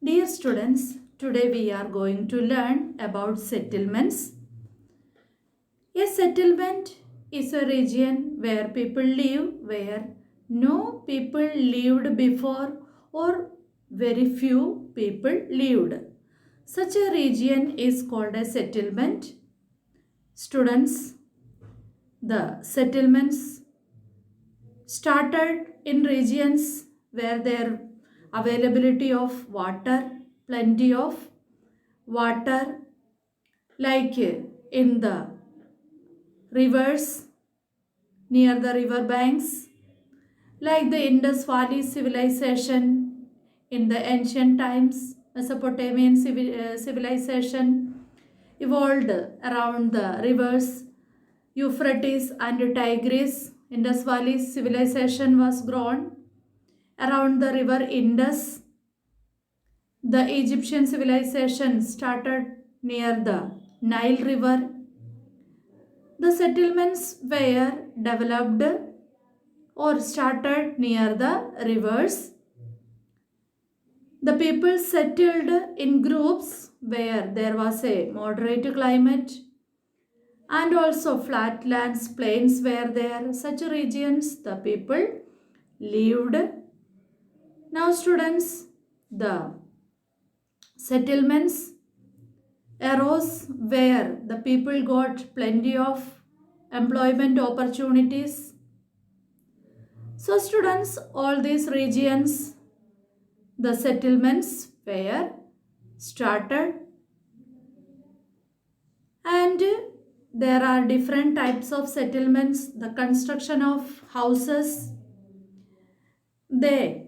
Dear students, today we are going to learn about settlements. A settlement is a region where people live where no people lived before or very few people lived. Such a region is called a settlement. Students, the settlements started in regions where there availability of water, plenty of water, like in the rivers, near the river banks, like the Indus Valley civilization in the ancient times. Mesopotamian civilization evolved around the rivers Euphrates and Tigris. Indus Valley civilization was grown around the river Indus. The Egyptian civilization started near the Nile River. The settlements were developed or started near the rivers. The people settled in groups where there was a moderate climate and also flatlands, plains were there. Such regions the people lived. Now students, the settlements arose where the people got plenty of employment opportunities. So students, all these regions, the settlements were started, and there are different types of settlements. The construction of houses, they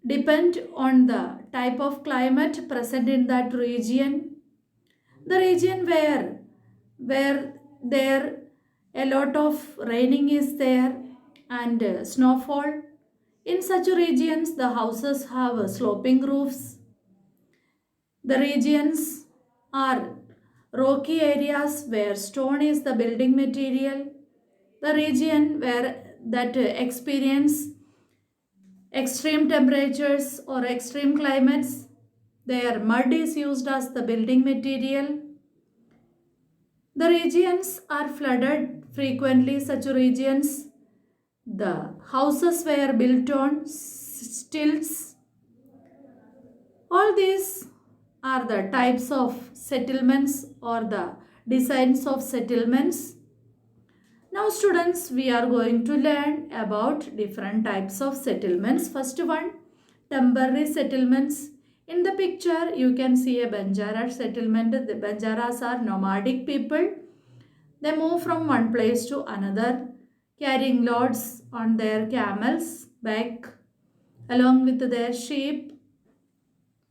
depend on the type of climate present in that region. The region where there a lot of raining is there and snowfall, in such regions the houses have sloping roofs. The regions are rocky areas where stone is the building material. The region where that experience extreme temperatures or extreme climates, their mud is used as the building material. The regions are flooded frequently. Such regions, the houses were built on stilts. All these are the types of settlements or the designs of settlements. Now students, we are going to learn about different types of settlements. First one, temporary settlements. In the picture, you can see a Banjara settlement. The Banjaras are nomadic people. They move from one place to another, carrying loads on their camels back along with their sheep.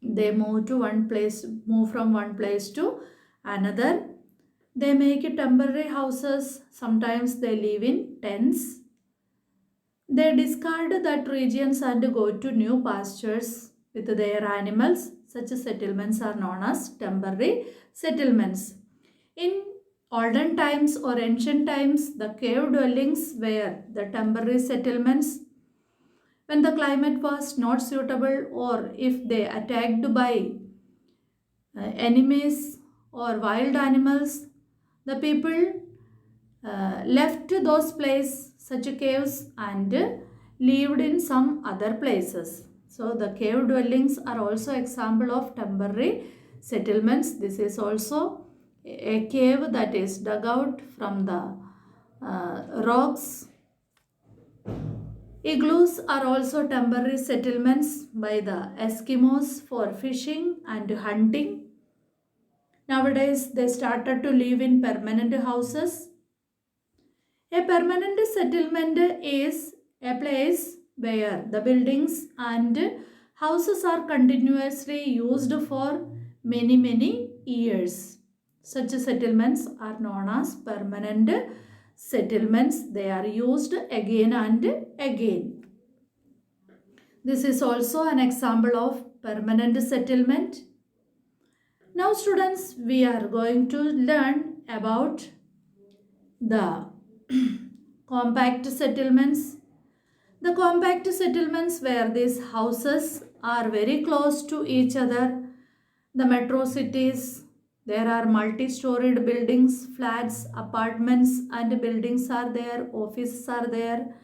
They move from one place to another. They make temporary houses. Sometimes they live in tents. They discard that regions and go to new pastures with their animals. Such settlements are known as temporary settlements. In olden times or ancient times, the cave dwellings were the temporary settlements. When the climate was not suitable or if they attacked by enemies or wild animals, the people left those places, such caves, and lived in some other places. So the cave dwellings are also example of temporary settlements. This is also a cave that is dug out from the rocks. Igloos are also temporary settlements by the Eskimos for fishing and hunting. Nowadays, they started to live in permanent houses. A permanent settlement is a place where the buildings and houses are continuously used for many years. Such settlements are known as permanent settlements. They are used again and again. This is also an example of permanent settlement. Now students, we are going to learn about the compact settlements. The compact settlements where these houses are very close to each other. The metro cities, there are multi-storied buildings, flats, apartments and buildings are there, offices are there.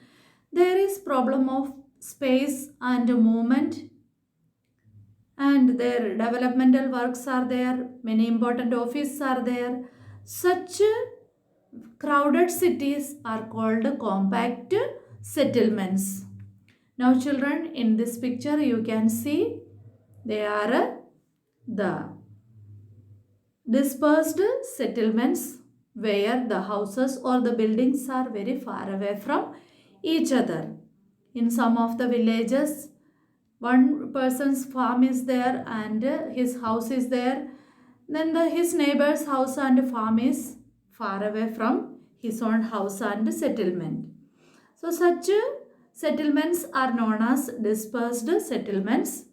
There is problem of space and movement, and their developmental works are there, many important offices are there. Such crowded cities are called compact settlements. Now children, in this picture you can see they are the dispersed settlements where the houses or the buildings are very far away from each other. In some of the villages, one person's farm is there and his house is there. Then his neighbor's house and farm is far away from his own house and settlement. So such settlements are known as dispersed settlements.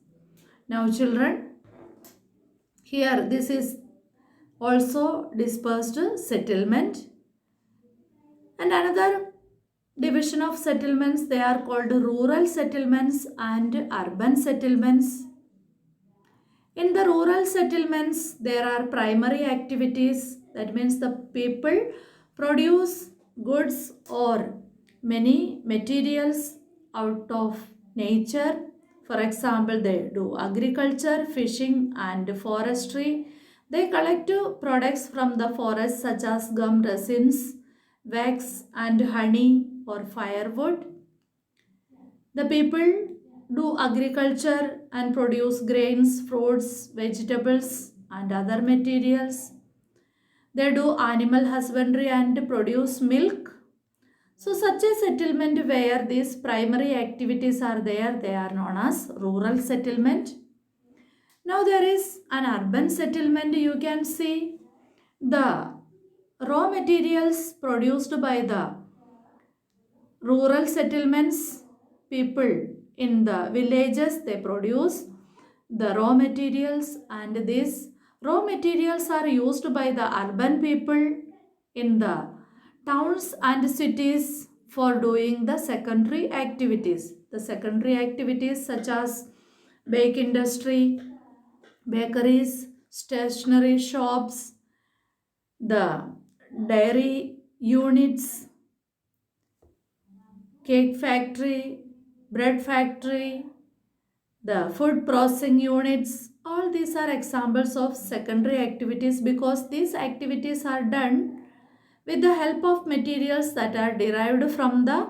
Now children, here this is also dispersed settlement. And another division of settlements, they are called rural settlements and urban settlements. In the rural settlements, there are primary activities. That means the people produce goods or many materials out of nature. For example, they do agriculture, fishing and forestry. They collect products from the forest such as gum, resins, wax and honey or firewood. The people do agriculture and produce grains, fruits, vegetables and other materials. They do animal husbandry and produce milk. So such a settlement where these primary activities are there, they are known as rural settlement. Now there is an urban settlement. You can see the raw materials produced by the rural settlements, people in the villages, they produce the raw materials, and these raw materials are used by the urban people in the towns and cities for doing the secondary activities. The secondary activities such as bake industry, bakeries, stationery shops, the dairy units, cake factory, bread factory, the food processing units, all these are examples of secondary activities because these activities are done with the help of materials that are derived from the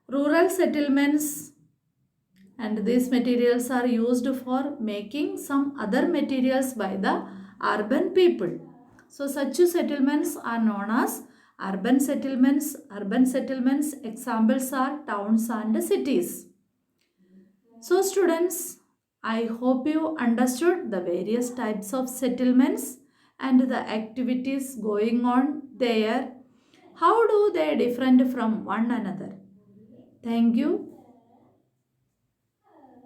rural settlements, and these materials are used for making some other materials by the urban people. So such settlements are known as urban settlements. Urban settlements examples are towns and cities. So students, I hope you understood the various types of settlements and the activities going on there. How do they different from one another? Thank you.